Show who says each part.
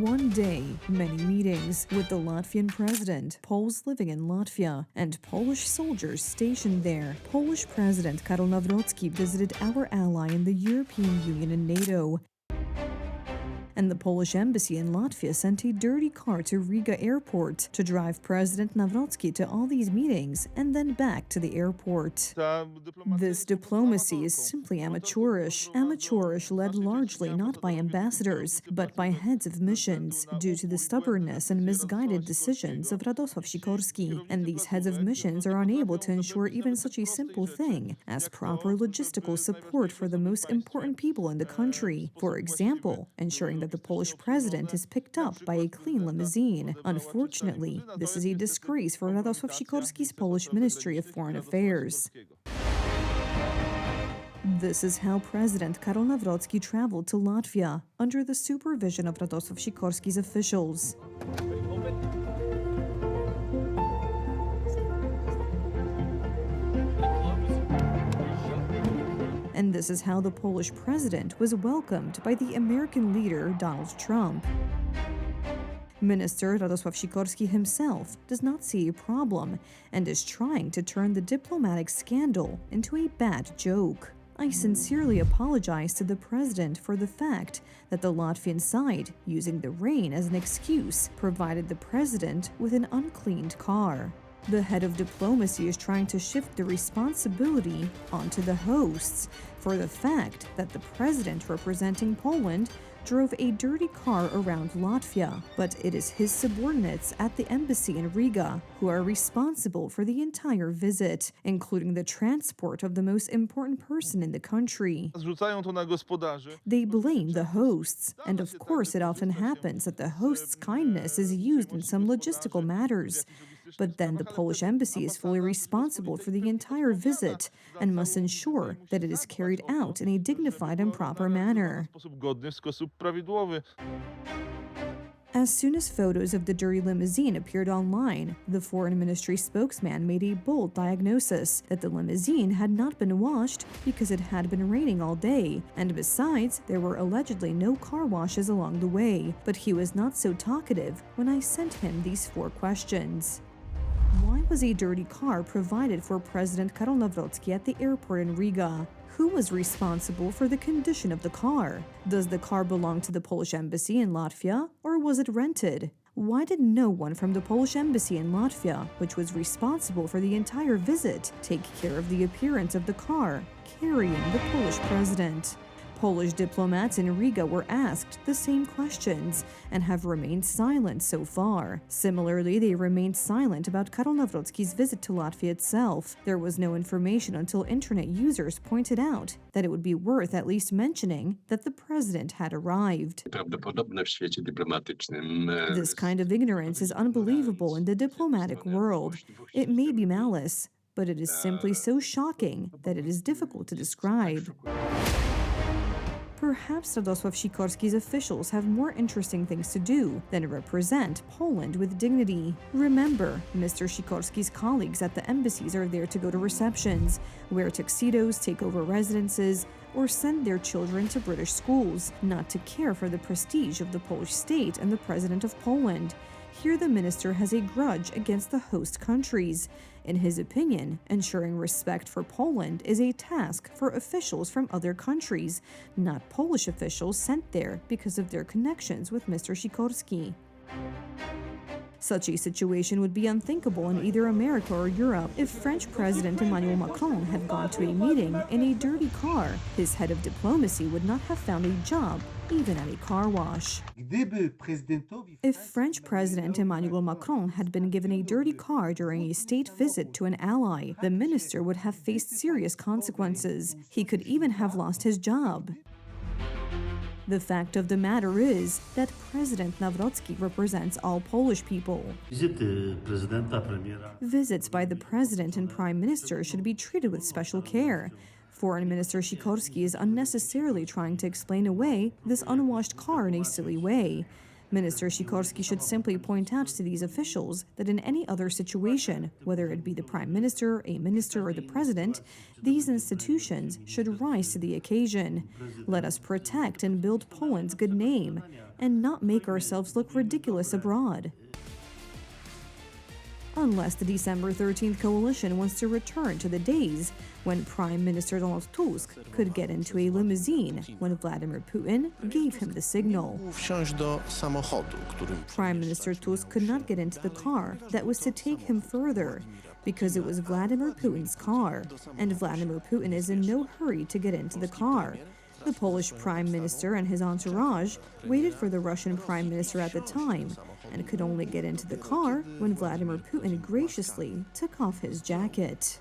Speaker 1: One day, many meetings with the Latvian president, Poles living in Latvia, and Polish soldiers stationed there. Polish President Karol Nawrocki visited our ally in the European Union and NATO. And the Polish embassy in Latvia sent a dirty car to Riga airport to drive President Nawrocki to all these meetings and then back to the airport. This diplomacy is simply amateurish, led largely not by ambassadors, but by heads of missions, due to the stubbornness and misguided decisions of Radosław Shikorski. And these heads of missions are unable to ensure even such a simple thing as proper logistical support for the most important people in the country. For example, ensuring that the Polish president is picked up by a clean limousine. Unfortunately, this is a disgrace for Radosław Sikorski's Polish Ministry of Foreign Affairs. This is how President Karol Nawrocki traveled to Latvia, under the supervision of Radosław Sikorski's officials. And this is how the Polish president was welcomed by the American leader Donald Trump. Minister Radosław Sikorski himself does not see a problem and is trying to turn the diplomatic scandal into a bad joke. I sincerely apologize to the president for the fact that the Latvian side, using the rain as an excuse, provided the president with an uncleaned car. The head of diplomacy is trying to shift the responsibility onto the hosts for the fact that the president representing Poland drove a dirty car around Latvia, but it is his subordinates at the embassy in Riga who are responsible for the entire visit, including the transport of the most important person in the country. They blame the hosts, and of course it often happens that the host's kindness is used in some logistical matters. But then the Polish embassy is fully responsible for the entire visit and must ensure that it is carried out in a dignified and proper manner. As soon as photos of the dirty limousine appeared online, the Foreign Ministry spokesman made a bold diagnosis that the limousine had not been washed because it had been raining all day, and besides, there were allegedly no car washes along the way. But he was not so talkative when I sent him these 4 questions. Why was a dirty car provided for President Karol Nawrocki at the airport in Riga? Who was responsible for the condition of the car? Does the car belong to the Polish embassy in Latvia, or was it rented? Why did no one from the Polish embassy in Latvia, which was responsible for the entire visit, take care of the appearance of the car carrying the Polish president? Polish diplomats in Riga were asked the same questions and have remained silent so far. Similarly, they remained silent about Karol Nawrocki's visit to Latvia itself. There was no information until internet users pointed out that it would be worth at least mentioning that the president had arrived. This kind of ignorance is unbelievable in the diplomatic world. It may be malice, but it is simply so shocking that it is difficult to describe. Perhaps Radosław Sikorski's officials have more interesting things to do than represent Poland with dignity. Remember, Mr. Shikorski's colleagues at the embassies are there to go to receptions, wear tuxedos, take over residences, or send their children to British schools, not to care for the prestige of the Polish state and the President of Poland. Here the minister has a grudge against the host countries. In his opinion, ensuring respect for Poland is a task for officials from other countries, not Polish officials sent there because of their connections with Mr. Shikorski. Such a situation would be unthinkable in either America or Europe. If French President Emmanuel Macron had gone to a meeting in a dirty car, his head of diplomacy would not have found a job, even at a car wash. If French President Emmanuel Macron had been given a dirty car during a state visit to an ally, the minister would have faced serious consequences. He could even have lost his job. The fact of the matter is that President Nawrocki represents all Polish people. Visits by the president and prime minister should be treated with special care. Foreign Minister Shikorski is unnecessarily trying to explain away this unwashed car in a silly way. Minister Shikorski should simply point out to these officials that in any other situation, whether it be the Prime Minister, a minister, or the President, these institutions should rise to the occasion. Let us protect and build Poland's good name, and not make ourselves look ridiculous abroad. Unless the December 13th coalition wants to return to the days when Prime Minister Donald Tusk could get into a limousine when Vladimir Putin gave him the signal. Prime Minister Tusk could not get into the car that was to take him further because it was Vladimir Putin's car, and Vladimir Putin is in no hurry to get into the car. The Polish Prime Minister and his entourage waited for the Russian Prime Minister at the time and could only get into the car when Vladimir Putin graciously took off his jacket.